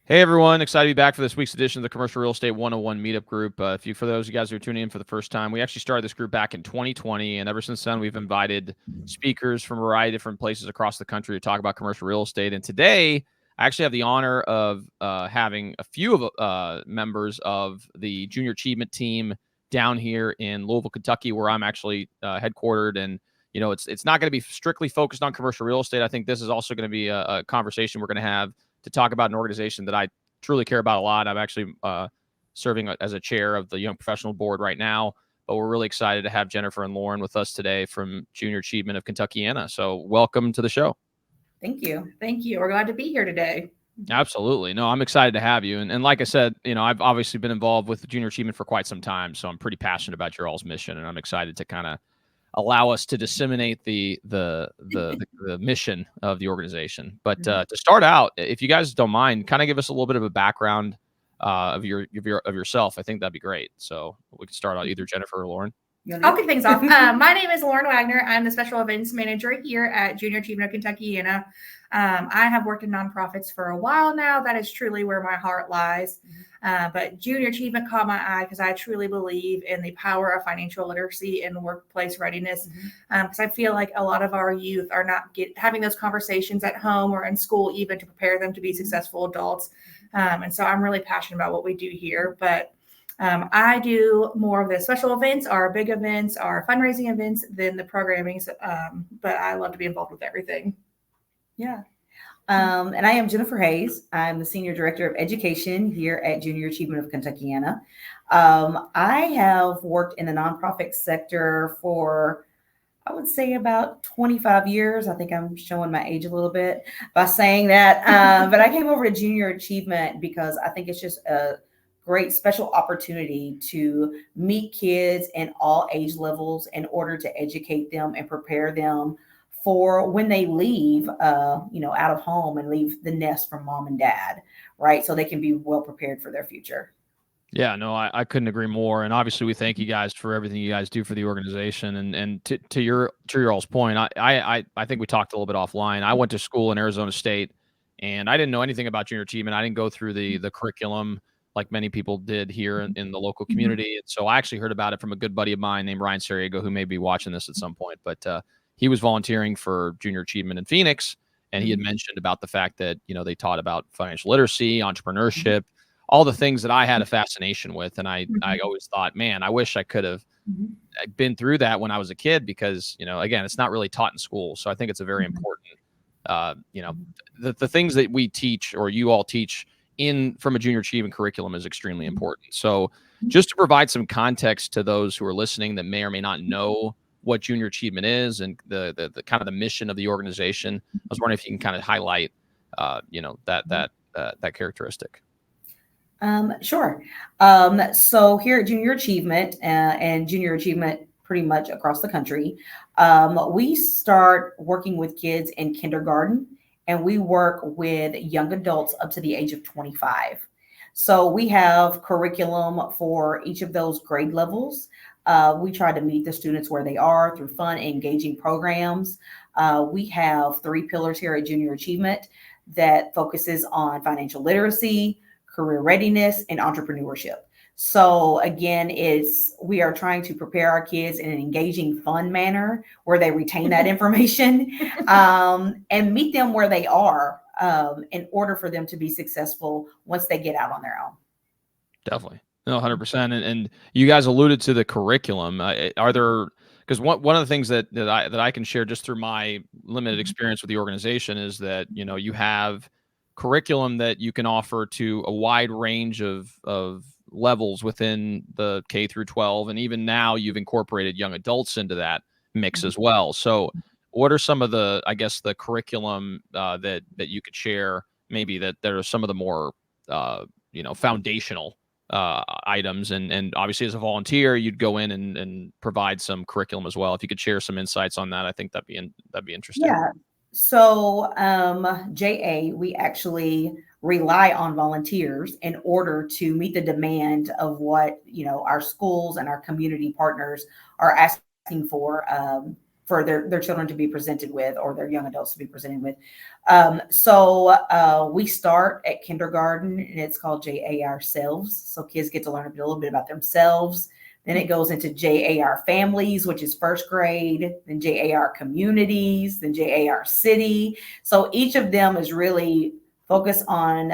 Hey everyone, excited to be back for this week's edition of the Commercial Real Estate 101 Meetup Group. For those of you guys who are tuning in for the first time, we actually started this group back in 2020, and ever since then we've invited speakers from a variety of different places across the country to talk about commercial real estate. And today, I actually have the honor of having a few of members of the Junior Achievement team down here in Louisville, Kentucky, where I'm actually headquartered. And it's not going to be strictly focused on commercial real estate. I think this is also going to be a conversation we're going to have to talk about an organization that I truly care about a lot. I'm actually serving as a chair of the Young Professional Board right now, but we're really excited to have Jennifer and Lauren with us today from Junior Achievement of Kentuckiana. So welcome to the show. Thank you. Thank you. We're glad to be here today. Absolutely. No, I'm excited to have you. And like I said, I've obviously been involved with Junior Achievement for quite some time, so I'm pretty passionate about your all's mission, and I'm excited to kind of allow us to disseminate the mission of the organization. But to start out, if you guys don't mind, kind of give us a little bit of a background of yourself. I think that'd be great. So we can start out either Jennifer or Lauren. I'll kick things off. My name is Lauren Wagoner. I'm the special events manager here at Junior Achievement of Kentuckiana. I have worked in nonprofits for a while now. That is truly where my heart lies. But Junior Achievement caught my eye because I truly believe in the power of financial literacy and workplace readiness. Because I feel like a lot of our youth are not having those conversations at home or in school, even to prepare them to be successful adults. And so I'm really passionate about what we do here. But I do more of the special events, our big events, our fundraising events than the programming. But I love to be involved with everything. Yeah. And I am Jennifer Hayes. I'm the Senior Director of Education here at Junior Achievement of Kentuckiana. I have worked in the nonprofit sector for, I would say, about 25 years. I think I'm showing my age a little bit by saying that. But I came over to Junior Achievement because I think it's just a great special opportunity to meet kids in all age levels in order to educate them and prepare them for when they leave, out of home and leave the nest from mom and dad, right? So they can be well prepared for their future. Yeah, no, I couldn't agree more. And obviously, we thank you guys for everything you guys do for the organization. And to your all's point, I think we talked a little bit offline. I went to school in Arizona State, and I didn't know anything about Junior Achievement. I didn't go through the curriculum like many people did here in the local community. And so I actually heard about it from a good buddy of mine named Ryan Sariego, who may be watching this at some point. But he was volunteering for Junior Achievement in Phoenix, and he had mentioned about the fact that they taught about financial literacy, entrepreneurship, all the things that I had a fascination with. And I always thought, man, I wish I could have been through that when I was a kid, because again, it's not really taught in school. So I think it's a very important the things that we teach, or you all teach from a Junior Achievement curriculum, is extremely important. So just to provide some context to those who are listening that may or may not know what Junior Achievement is and the kind of the mission of the organization, I was wondering if you can kind of highlight that characteristic. Sure. So here at Junior Achievement and Junior Achievement pretty much across the country, we start working with kids in kindergarten, and we work with young adults up to the age of 25. So we have curriculum for each of those grade levels. We try to meet the students where they are through fun, engaging programs. We have 3 pillars here at Junior Achievement that focuses on financial literacy, career readiness, and entrepreneurship. So again, we are trying to prepare our kids in an engaging, fun manner where they retain that information and meet them where they are in order for them to be successful once they get out on their own. Definitely. No, 100%. And you guys alluded to the curriculum. Are there, because one of the things that I can share just through my limited experience with the organization is that, you have curriculum that you can offer to a wide range of levels within the K through 12. And even now you've incorporated young adults into that mix as well. So what are some of the, I guess, the curriculum that you could share, maybe that there are some of the more, foundational items, and obviously as a volunteer, you'd go in and provide some curriculum as well. If you could share some insights on that, I think that'd be interesting. Yeah. So JA, we actually rely on volunteers in order to meet the demand of what our schools and our community partners are asking for. for their children to be presented with, or their young adults to be presented with. So we start at kindergarten, and it's called JA Ourselves. So kids get to learn a little bit about themselves. Then it goes into JAR Families, which is first grade, then JAR Communities, then JAR City. So each of them is really focused on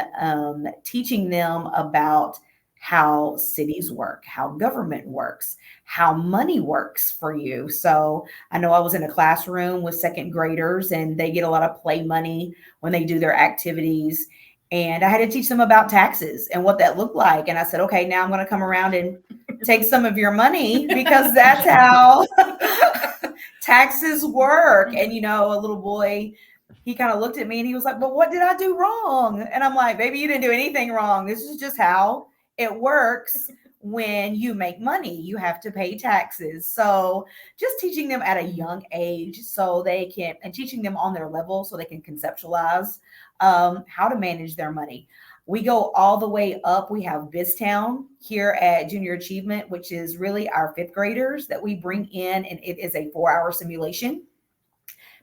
teaching them about how cities work, how government works, how money works for you. So I know I was in a classroom with second graders, and they get a lot of play money when they do their activities. And I had to teach them about taxes and what that looked like. And I said, okay, now I'm going to come around and take some of your money, because that's how taxes work. And, a little boy, he kind of looked at me and he was like, but what did I do wrong? And I'm like, baby, you didn't do anything wrong. This is just how it works. When you make money, you have to pay taxes. So just teaching them at a young age so they can, and teaching them on their level so they can conceptualize how to manage their money. We go all the way up. We have BizTown here at Junior Achievement, which is really our fifth graders that we bring in, and it is a 4-hour simulation.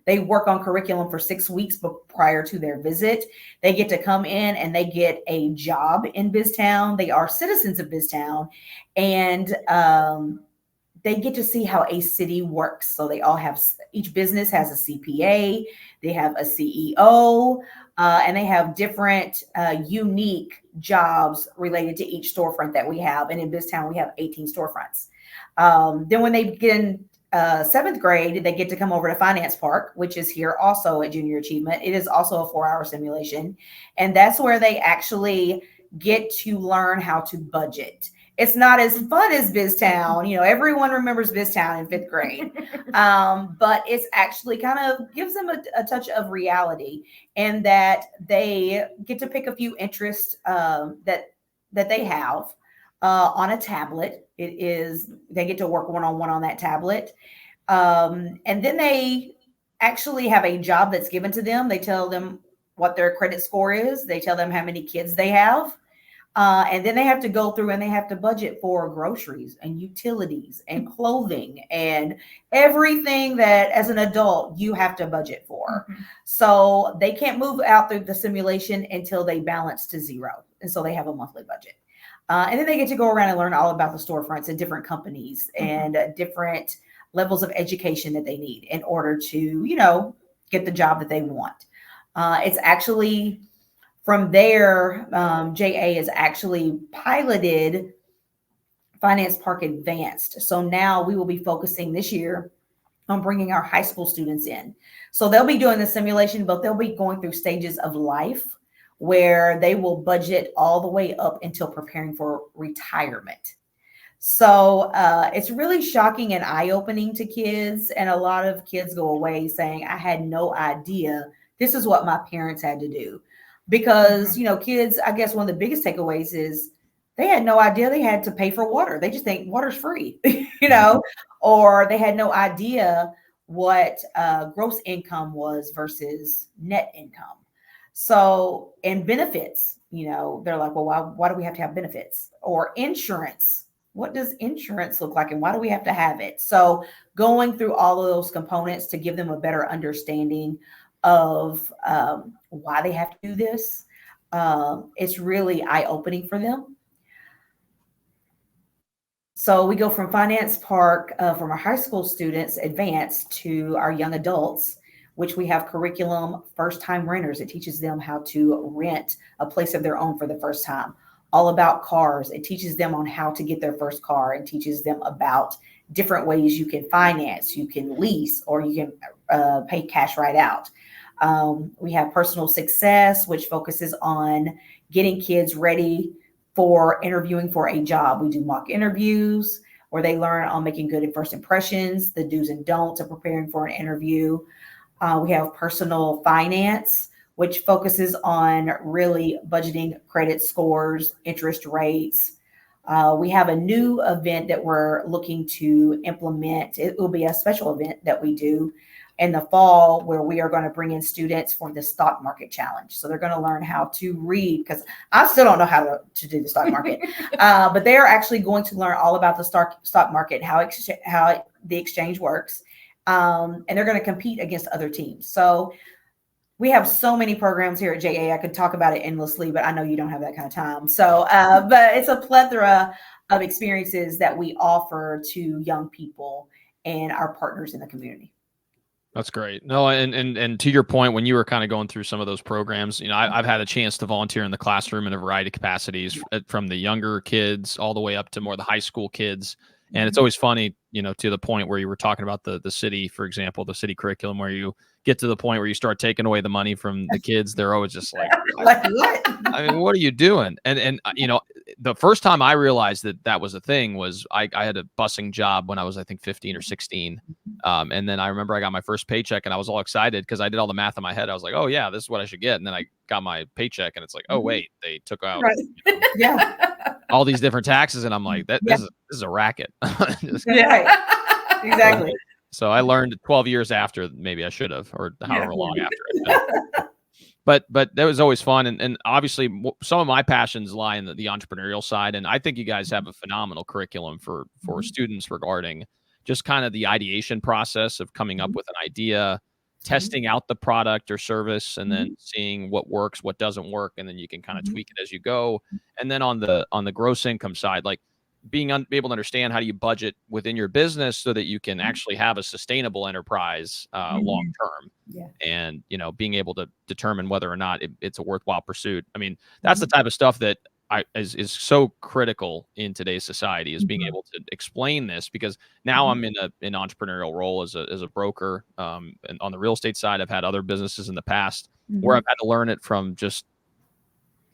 They work on curriculum for 6 weeks prior to their visit. They get to come in and they get a job in BizTown. They are citizens of BizTown, and they get to see how a city works. So they all have, each business has a CPA, they have a CEO, and they have different unique jobs related to each storefront that we have. And in BizTown, we have 18 storefronts. Then when they get in seventh grade, they get to come over to Finance Park, which is here also at Junior Achievement. It is also a 4-hour simulation. And that's where they actually get to learn how to budget. It's not as fun as BizTown. Everyone remembers BizTown in 5th grade. But it's actually kind of gives them a touch of reality, and that they get to pick a few interests that they have on a tablet. They get to work one-on-one on that tablet. And then they actually have a job that's given to them. They tell them what their credit score is. They tell them how many kids they have. And then they have to go through and they have to budget for groceries and utilities and clothing and everything that as an adult you have to budget for. Mm-hmm. So they can't move out through the simulation until they balance to zero. And so they have a monthly budget. And then they get to go around and learn all about the storefronts and different companies and different levels of education that they need in order to, get the job that they want. It's actually from there, JA is actually piloted Finance Park Advanced. So now we will be focusing this year on bringing our high school students in. So they'll be doing the simulation, but they'll be going through stages of life where they will budget all the way up until preparing for retirement. So it's really shocking and eye-opening to kids. And a lot of kids go away saying, I had no idea this is what my parents had to do. Because, kids, I guess one of the biggest takeaways is they had no idea they had to pay for water. They just think water's free, or they had no idea what gross income was versus net income. So, and benefits, they're like, well, why do we have to have benefits? Or insurance? What does insurance look like and why do we have to have it? So going through all of those components to give them a better understanding of why they have to do this, it's really eye-opening for them. So we go from Finance Park, from our high school students, advanced, to our young adults, which we have curriculum, first-time renters. It teaches them how to rent a place of their own for the first time. All about cars. It teaches them on how to get their first car, and teaches them about different ways you can finance, you can lease, or you can pay cash right out. We have personal success, which focuses on getting kids ready for interviewing for a job. We do mock interviews where they learn on making good first impressions, the do's and don'ts of preparing for an interview. We have personal finance, which focuses on really budgeting, credit scores, interest rates. We have a new event that we're looking to implement. It will be a special event that we do in the fall where we are going to bring in students for the stock market challenge. So they're going to learn how to read, because I still don't know how to do the stock market, but they are actually going to learn all about the stock market, how the exchange works. and they're going to compete against other teams. So we have so many programs here at JA. I could talk about it endlessly, but I know you don't have that kind of time. So, but it's a plethora of experiences that we offer to young people and our partners in the community. That's great. No, and to your point, when you were kind of going through some of those programs, I've had a chance to volunteer in the classroom in a variety of capacities, from the younger kids all the way up to more the high school kids. And it's always funny, to the point where you were talking about the city, for example, the city curriculum, where you get to the point where you start taking away the money from the kids. They're always just like, Like what? I mean, what are you doing? And the first time I realized that was a thing was I had a busing job when I was, I think, 15 or 16. And then I remember I got my first paycheck and I was all excited because I did all the math in my head. I was like, oh yeah, this is what I should get. And then I got my paycheck and it's like, oh wait, they took out all these different taxes. And I'm like, this is a racket. Exactly. So I learned 12 years after, maybe I should have, or however long after. But that was always fun. And obviously some of my passions lie in the entrepreneurial side. And I think you guys have a phenomenal curriculum for students regarding just kind of the ideation process of coming up with an idea, testing out the product or service, and then seeing what works, what doesn't work. And then you can kind of tweak it as you go. And then on the gross income side, like being able to understand how do you budget within your business so that you can actually have a sustainable enterprise long term. And being able to determine whether or not it's a worthwhile pursuit. I mean, that's the type of stuff that is so critical in today's society, is being able to explain this, because now I'm in an entrepreneurial role as a broker, and on the real estate side I've had other businesses in the past where I've had to learn it from just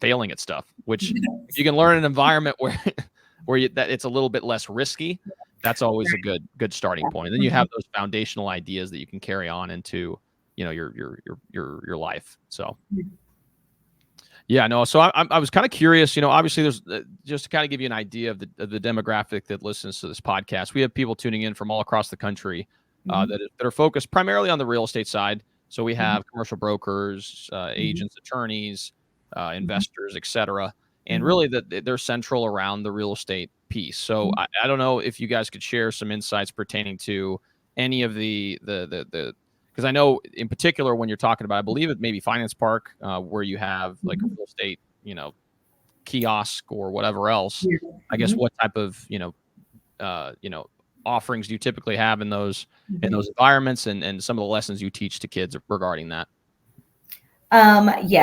failing at stuff, which if you can learn an environment where that it's a little bit less risky, that's always a good starting point. And then you have those foundational ideas that you can carry on into your life. So yeah, no. So I was kind of curious, obviously there's just to kind of give you an idea of the demographic that listens to this podcast. We have people tuning in from all across the country that are focused primarily on the real estate side. So we have commercial brokers, agents, attorneys, investors, etc. And really they're central around the real estate piece. So I don't know if you guys could share some insights pertaining to any of the because I know in particular when you're talking about, I believe it may be Finance Park, where you have like a real estate, kiosk or whatever else. I guess what type of, offerings do you typically have in those environments, and some of the lessons you teach to kids regarding that?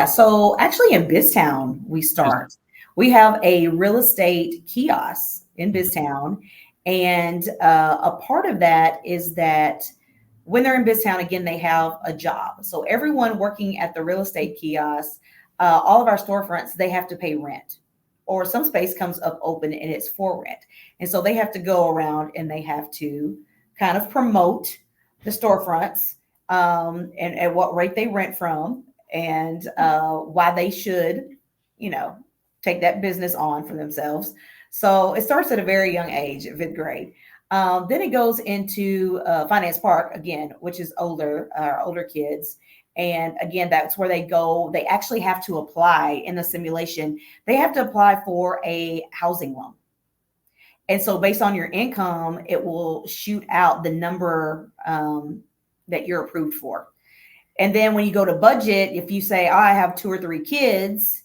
So actually in Biztown, we have a real estate kiosk in Biztown. And a part of that is that when they're in Biztown, again, they have a job. So everyone working at the real estate kiosk, all of our storefronts, they have to pay rent, or some space comes up open and it's for rent. And so they have to go around and they have to kind of promote the storefronts, and at what rate they rent from, and why they should, take that business on for themselves. So it starts at a very young age, 5th grade. Then it goes into Finance Park again, which is older kids. And again, that's where they go. They actually have to apply in the simulation. They have to apply for a housing loan. And so based on your income, it will shoot out the number that you're approved for. And then when you go to budget, if you say, I have 2 or 3 kids,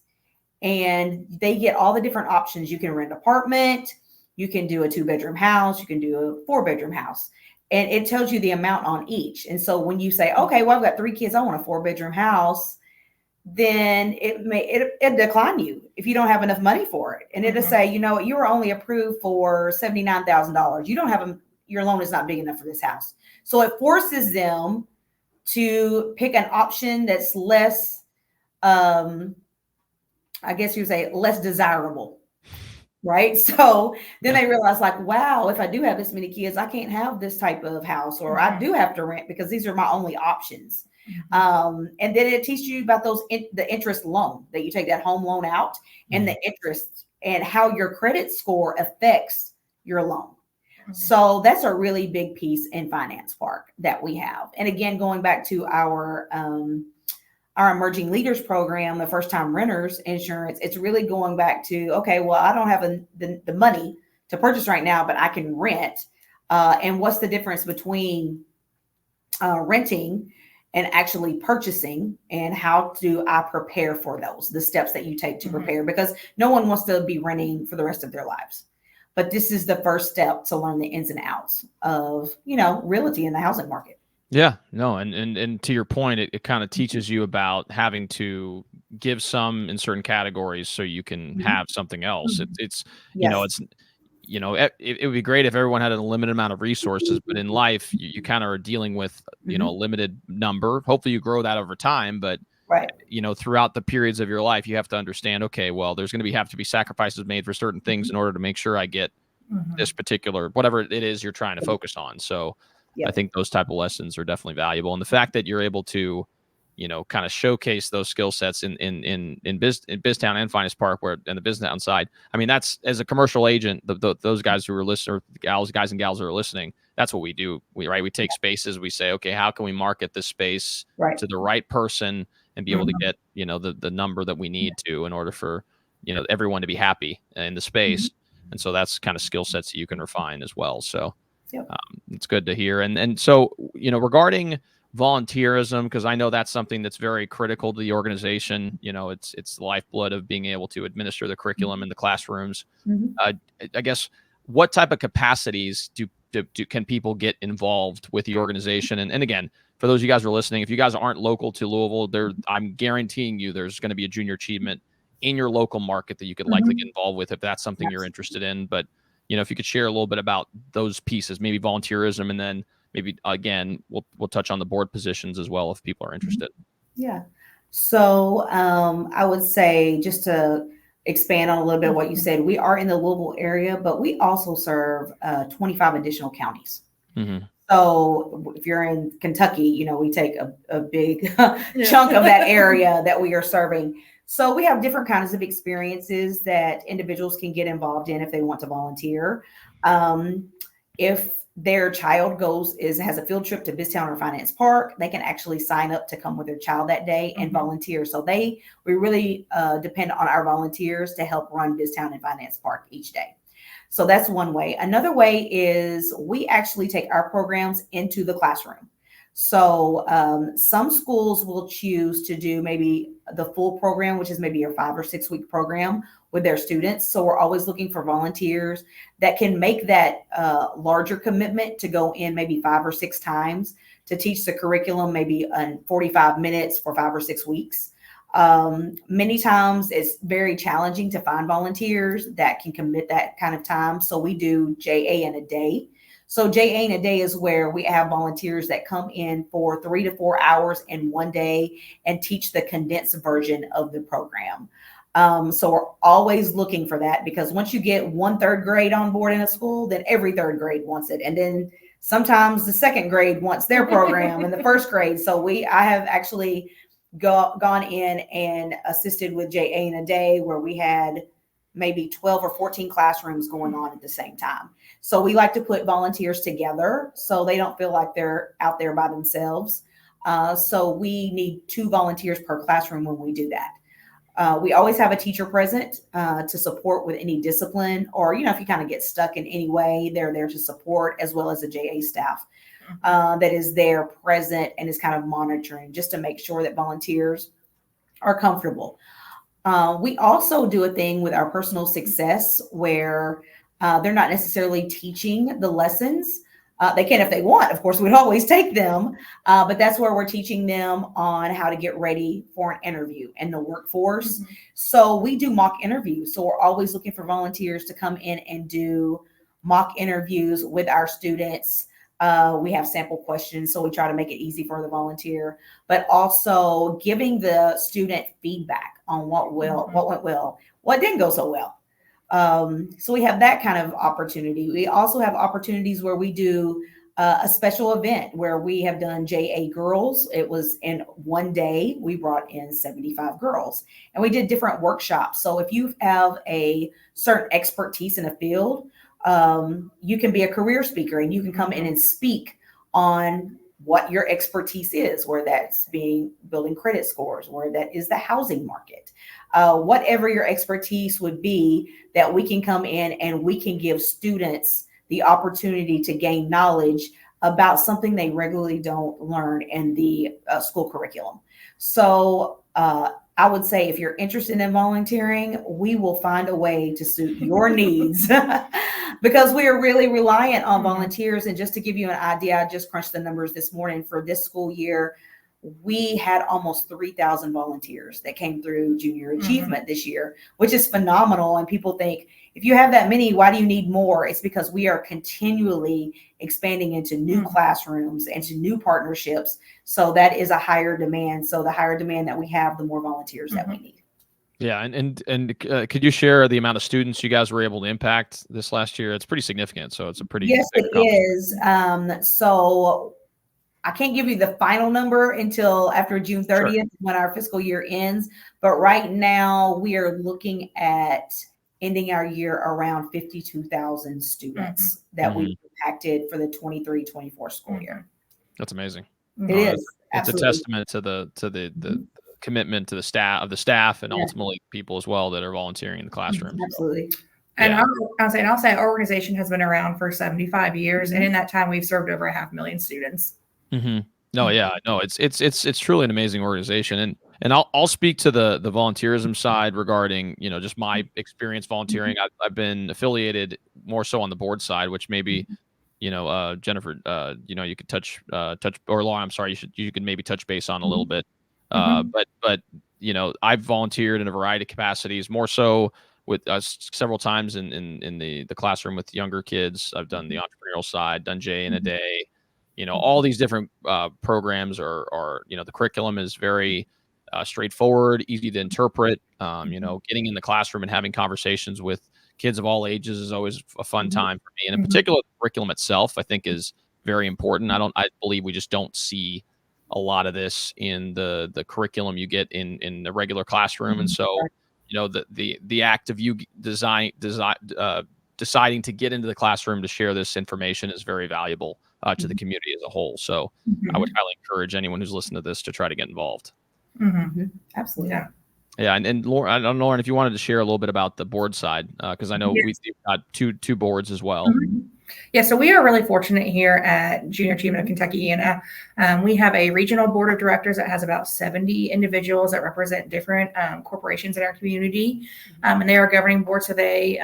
and they get all the different options. You can rent an apartment, you can do a 2-bedroom house, you can do a 4-bedroom house, and it tells you the amount on each. And so when you say, okay, well, I've got 3 kids, I want a 4-bedroom house, then it decline you if you don't have enough money for it. And it'll say, you were only approved for $79,000. You don't have your loan is not big enough for this house. So it forces them to pick an option that's less, I guess you would say, less desirable, right? So then they realize, like, wow, if I do have this many kids, I can't have this type of house, or I do have to rent because these are my only options. And then it teaches you about the interest loan, that you take that home loan out, and the interest, and how your credit score affects your loan. So that's a really big piece in Finance Park that we have. And again, going back to our emerging leaders program, the first time renters insurance, it's really going back to, okay, well, I don't have the money to purchase right now, but I can rent. And what's the difference between renting and actually purchasing, and how do I prepare for those, the steps that you take to prepare, because no one wants to be renting for the rest of their lives. But this is the first step to learn the ins and outs of, realty in the housing market. Yeah, no, and to your point, it kind of teaches you about having to give some in certain categories so you can have something else. It's Yes. it would be great if everyone had a limited amount of resources, but in life, you kind of are dealing with a limited number. Hopefully, you grow that over time, but Right. throughout the periods of your life, you have to understand. Okay, well, there's going to have to be sacrifices made for certain things in order to make sure I get this particular whatever it is you're trying to focus on. So I Yep. think those type of lessons are definitely valuable. And the fact that you're able to, kind of showcase those skill sets in Biztown and Finance Park, where and the Biztown side. I mean, that's, as a commercial agent, those guys who are listening, or guys and gals who are listening, that's what we do. We take spaces. We say, okay, how can we market this space to the right person and be able to get the number that we need to in order for everyone to be happy in the space. And so that's kind of skill sets that you can refine as well. So it's good to hear. And so, regarding volunteerism, because I know that's something that's very critical to the organization. It's the lifeblood of being able to administer the curriculum in the classrooms. I guess, what type of capacities can people get involved with the organization? And again, for those of you guys who are listening, if you guys aren't local to Louisville, I'm guaranteeing you there's going to be a Junior Achievement in your local market that you could likely get involved with if that's something you're interested in. But if you could share a little bit about those pieces, maybe volunteerism, and then maybe again we'll touch on the board positions as well if people are interested. Yeah. So I would say, just to expand on a little bit what you said, we are in the Louisville area, but we also serve 25 additional counties. So if you're in Kentucky, we take a big chunk of that area that we are serving. So we have different kinds of experiences that individuals can get involved in if they want to volunteer. If their child has a field trip to Biztown or Finance Park, they can actually sign up to come with their child that day and volunteer. So we really depend on our volunteers to help run Biztown and Finance Park each day. So that's one way. Another way is we actually take our programs into the classroom. So some schools will choose to do maybe the full program, which is maybe a 5 or 6 week program with their students. So we're always looking for volunteers that can make that larger commitment to go in maybe 5 or 6 times to teach the curriculum, maybe in 45 minutes for 5 or 6 weeks. Many times it's very challenging to find volunteers that can commit that kind of time. So we do JA in a day. So JA in a day is where we have volunteers that come in for 3 to 4 hours in one day and teach the condensed version of the program. So we're always looking for that, because once you get 1 3rd grade on board in a school, then every 3rd grade wants it. And then sometimes the 2nd grade wants their program and the 1st grade. So I have actually gone in and assisted with JA in a day where we had maybe 12 or 14 classrooms going on at the same time. So we like to put volunteers together so they don't feel like they're out there by themselves. So we need 2 volunteers per classroom when we do that. We always have a teacher present to support with any discipline, or, if you kind of get stuck in any way, they're there to support, as well as a JA staff that is there present and is kind of monitoring, just to make sure that volunteers are comfortable. We also do a thing with our personal success where they're not necessarily teaching the lessons. They can if they want. Of course, we'd always take them, but that's where we're teaching them on how to get ready for an interview in the workforce. So we do mock interviews. So we're always looking for volunteers to come in and do mock interviews with our students. We have sample questions, so we try to make it easy for the volunteer, but also giving the student feedback on what went well, what didn't go so well. So we have that kind of opportunity. We also have opportunities where we do a special event where we have done JA Girls. It was in one day. We brought in 75 girls and we did different workshops. So if you have a certain expertise in a field, you can be a career speaker and you can come in and speak on what your expertise is, where that's building credit scores, where that is the housing market, whatever your expertise would be, that we can come in and we can give students the opportunity to gain knowledge about something they regularly don't learn in the school curriculum. So I would say if you're interested in volunteering, we will find a way to suit your needs because we are really reliant on volunteers. And just to give you an idea, I just crunched the numbers this morning for this school year. We had almost 3,000 volunteers that came through Junior Achievement this year, which is phenomenal. And people think, if you have that many, why do you need more? It's because we are continually expanding into new classrooms and to new partnerships. So that is a higher demand. So the higher demand that we have, the more volunteers that we need. Yeah. And could you share the amount of students you guys were able to impact this last year? It's pretty significant. So it's a pretty Yes, it is. So I can't give you the final number until after June 30th when our fiscal year ends. But right now we are looking at ending our year around 52,000 students that we impacted for the 23-24 school year. That's amazing. It is. It's a testament to the commitment to the staff and ultimately people as well that are volunteering in the classroom. Absolutely. And I'll say our organization has been around for 75 years. And in that time, we've served over 500,000 students. No, yeah, no, it's truly an amazing organization. And I'll speak to the volunteerism side regarding, just my experience volunteering. I've been affiliated more so on the board side, which maybe, Jennifer, you could touch or Lauren, I'm sorry, you could maybe touch base on a little bit. But I've volunteered in a variety of capacities, more so with several times in the classroom with younger kids. I've done the entrepreneurial side, done JA in a day. All these different programs are the curriculum is very straightforward, easy to interpret. Getting in the classroom and having conversations with kids of all ages is always a fun time for me. And in particular, the curriculum itself, I think, is very important. I believe we just don't see a lot of this in the curriculum you get in the regular classroom. And so, the act of you deciding to get into the classroom to share this information is very valuable to the community as a whole. So I would highly encourage anyone who's listening to this to try to get involved. Absolutely. Yeah. And Lauren, I don't know, Lauren, if you wanted to share a little bit about the board side, because I know we've got two boards as well. Yeah, so we are really fortunate here at Junior Achievement of Kentuckiana. We have a regional board of directors that has about 70 individuals that represent different corporations in our community. And they are a governing board, so they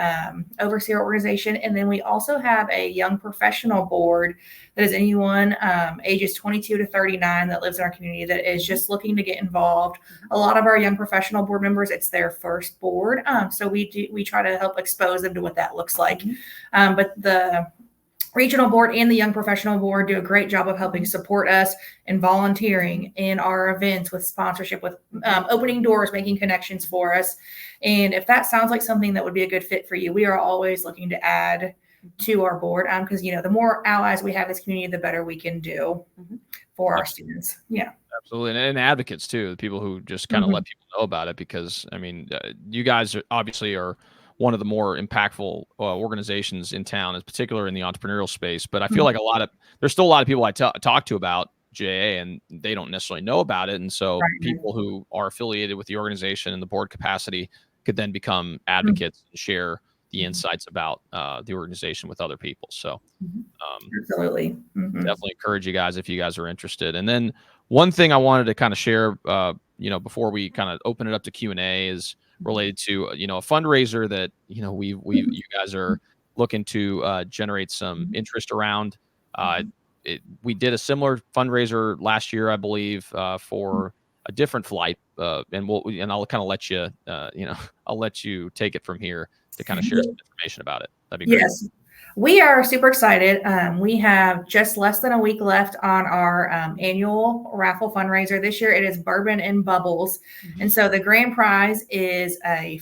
oversee our organization. And then we also have a young professional board that is anyone ages 22 to 39 that lives in our community that is just looking to get involved. A lot of our young professional board members, it's their first board. So we try to help expose them to what that looks like. But the regional board and the young professional board do a great job of helping support us in volunteering in our events, with sponsorship, with opening doors, making connections for us. And if that sounds like something that would be a good fit for you, we are always looking to add to our board, because the more allies we have in this community, the better we can do for our students. Yeah, absolutely. And advocates too, the people who just kind of let people know about it, because you guys obviously are one of the more impactful organizations in town, in particular in the entrepreneurial space. But I feel like there's still a lot of people I talk to about JA and they don't necessarily know about it. And so people who are affiliated with the organization in the board capacity could then become advocates and share the insights about the organization with other people. So absolutely. Definitely encourage you guys if you guys are interested. And then one thing I wanted to kind of share, before we kind of open it up to Q&A is related to, a fundraiser that, you guys are looking to generate some interest around. We did a similar fundraiser last year, I believe, for a different flight. And I'll kind of let you, I'll let you take it from here to kind of share some information about it. That'd be great. Yes. We are super excited. We have just less than a week left on our annual raffle fundraiser. This year it is Bourbon and Bubbles. And so the grand prize is a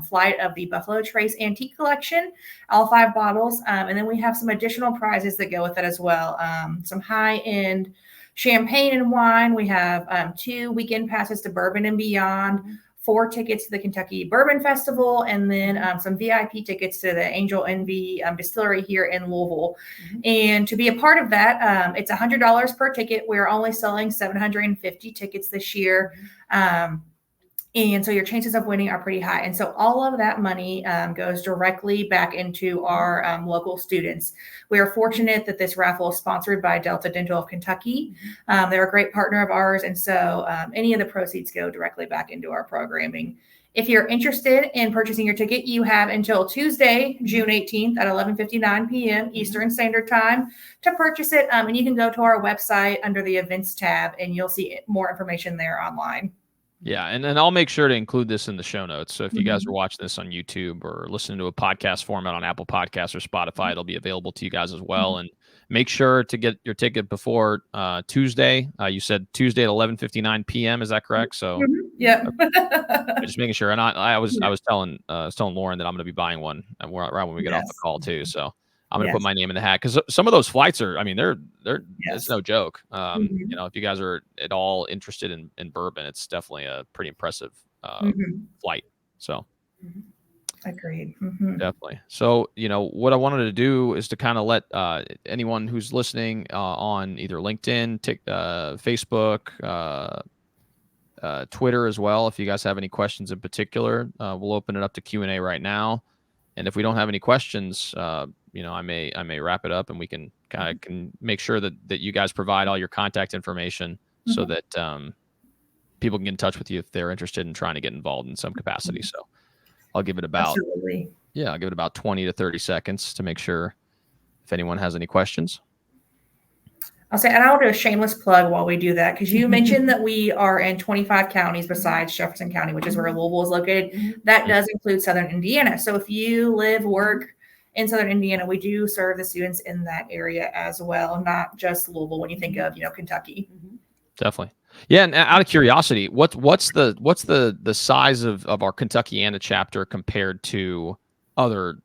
flight of the Buffalo Trace Antique Collection, all 5 bottles. And then we have some additional prizes that go with it as well. Some high-end champagne and wine. We have 2 weekend passes to Bourbon and Beyond, 4 tickets to the Kentucky Bourbon Festival, and then some VIP tickets to the Angel Envy Distillery here in Louisville. And to be a part of that, it's $100 per ticket. We're only selling 750 tickets this year. And And so your chances of winning are pretty high. And so all of that money goes directly back into our local students. We are fortunate that this raffle is sponsored by Delta Dental of Kentucky. They're a great partner of ours. And so any of the proceeds go directly back into our programming. If you're interested in purchasing your ticket, you have until Tuesday, June 18th at 11:59 p.m. Eastern Standard Time to purchase it. And you can go to our website under the events tab and you'll see more information there online. Yeah, and I'll make sure to include this in the show notes. So if you guys are watching this on YouTube or listening to a podcast format on Apple Podcasts or Spotify, it'll be available to you guys as well. And make sure to get your ticket before Tuesday. You said Tuesday at 11:59 p.m. Is that correct? So yeah, just making sure. And I was telling Lauren that I'm going to be buying one right when we get off the call too. So I'm going to put my name in the hat because some of those flights are, I mean, they're it's no joke. You know, if you guys are at all interested in bourbon, it's definitely a pretty impressive flight. So agreed. Definitely. So, you know, what I wanted to do is to kind of let anyone who's listening on either LinkedIn, Facebook, Twitter as well, if you guys have any questions in particular, we'll open it up to Q&A right now. And if we don't have any questions, you know, I may wrap it up and we can can make sure that you guys provide all your contact information so that people can get in touch with you if they're interested in trying to get involved in some capacity. So I'll give it about I'll give it about 20 to 30 seconds to make sure if anyone has any questions. I'll say, and I'll do a shameless plug while we do that, because you mentioned that we are in 25 counties besides Jefferson County, which is where Louisville is located. That does include Southern Indiana. So if you live, work in Southern Indiana, we do serve the students in that area as well, not just Louisville when you think of, you know, Kentucky. Definitely. Yeah, and out of curiosity, what's the size of our Kentuckiana chapter compared to other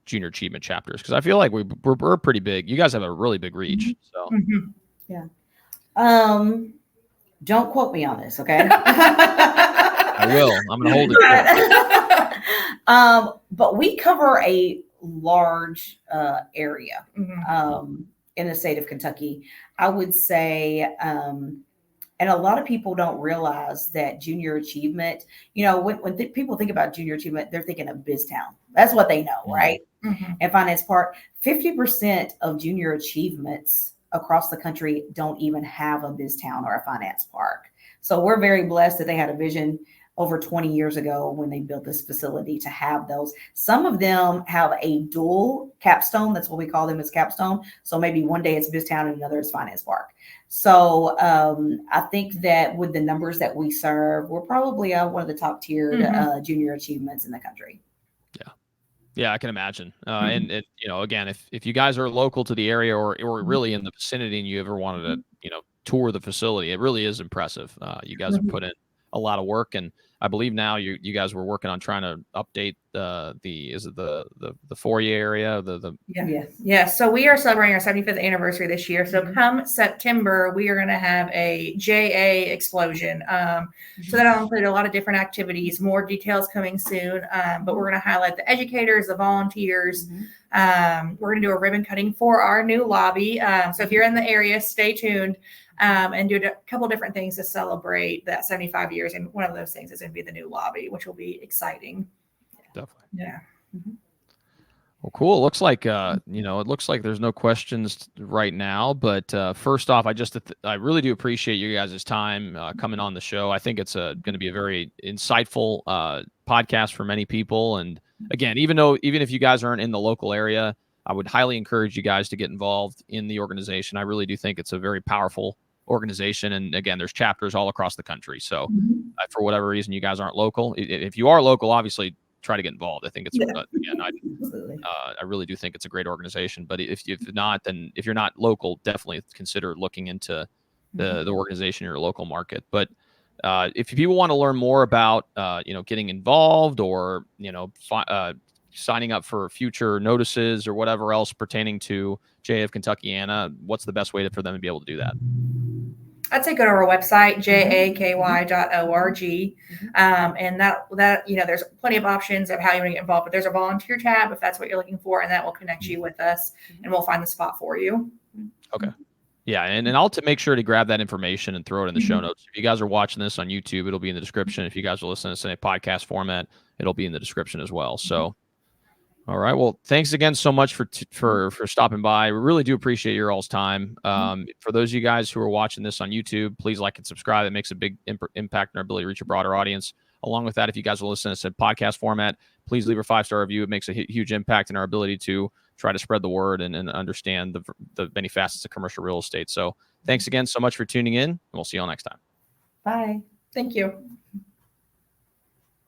junior achievement chapters? Because I feel like we're pretty big. You guys have a really big reach. So yeah. Don't quote me on this, okay? I will. I'm gonna hold it. But we cover a large area in the state of Kentucky. I would say and a lot of people don't realize that junior achievement, you know, when people think about junior achievement, they're thinking of BizTown. That's what they know, right? And Finance Park, 50% of junior achievements across the country don't even have a BizTown or a Finance Park. So we're very blessed that they had a vision over 20 years ago when they built this facility to have those. Some of them have a dual capstone. That's what we call them, as capstone. So maybe one day it's BizTown and another is Finance Park. So I think that with the numbers that we serve, we're probably one of the top tiered junior achievements in the country. Yeah, I can imagine. And you know, again, if you guys are local to the area or really in the vicinity and you ever wanted to, you know, tour the facility, it really is impressive. You guys have put in a lot of work, and I believe now you guys were working on trying to update the foyer area, Yeah. So we are celebrating our 75th anniversary this year. So come September, we are going to have a JA explosion. So that'll include a lot of different activities, more details coming soon. But we're going to highlight the educators, the volunteers. We're going to do a ribbon cutting for our new lobby. So if you're in the area, stay tuned. And do a couple different things to celebrate that 75 years. And one of those things is going to be the new lobby, which will be exciting. Definitely. Yeah. Well, cool. It looks like, you know, it looks like there's no questions right now, but first off, I really do appreciate you guys' time coming on the show. I think it's going to be a very insightful podcast for many people. And again, even if you guys aren't in the local area, I would highly encourage you guys to get involved in the organization. I really do think it's a very powerful organization. And again, there's chapters all across the country. So for whatever reason, you guys aren't local. If you are local, obviously try to get involved. I think it's, again, I really do think it's a great organization, but if not, then if you're not local, definitely consider looking into the organization in your local market. But if people want to learn more about, you know, getting involved or, you know, signing up for future notices or whatever else pertaining to JA of Kentuckiana, what's the best way for them to be able to do that? I'd say go to our website, jaky.org. And that, you know, there's plenty of options of how you want to get involved, but there's a volunteer tab if that's what you're looking for, and that will connect you with us and we'll find the spot for you. Okay. Yeah, and I'll make sure to grab that information and throw it in the show notes. If you guys are watching this on YouTube, it'll be in the description. If you guys are listening to this in a podcast format, it'll be in the description as well. So, all right. Well, thanks again so much for stopping by. We really do appreciate your all's time. For those of you guys who are watching this on YouTube, please like and subscribe. It makes a big impact in our ability to reach a broader audience. Along with that, if you guys will listen to this in podcast format, please leave a 5-star review. It makes a huge impact in our ability to try to spread the word and understand the many facets of commercial real estate. So thanks again so much for tuning in, and we'll see you all next time. Bye. Thank you.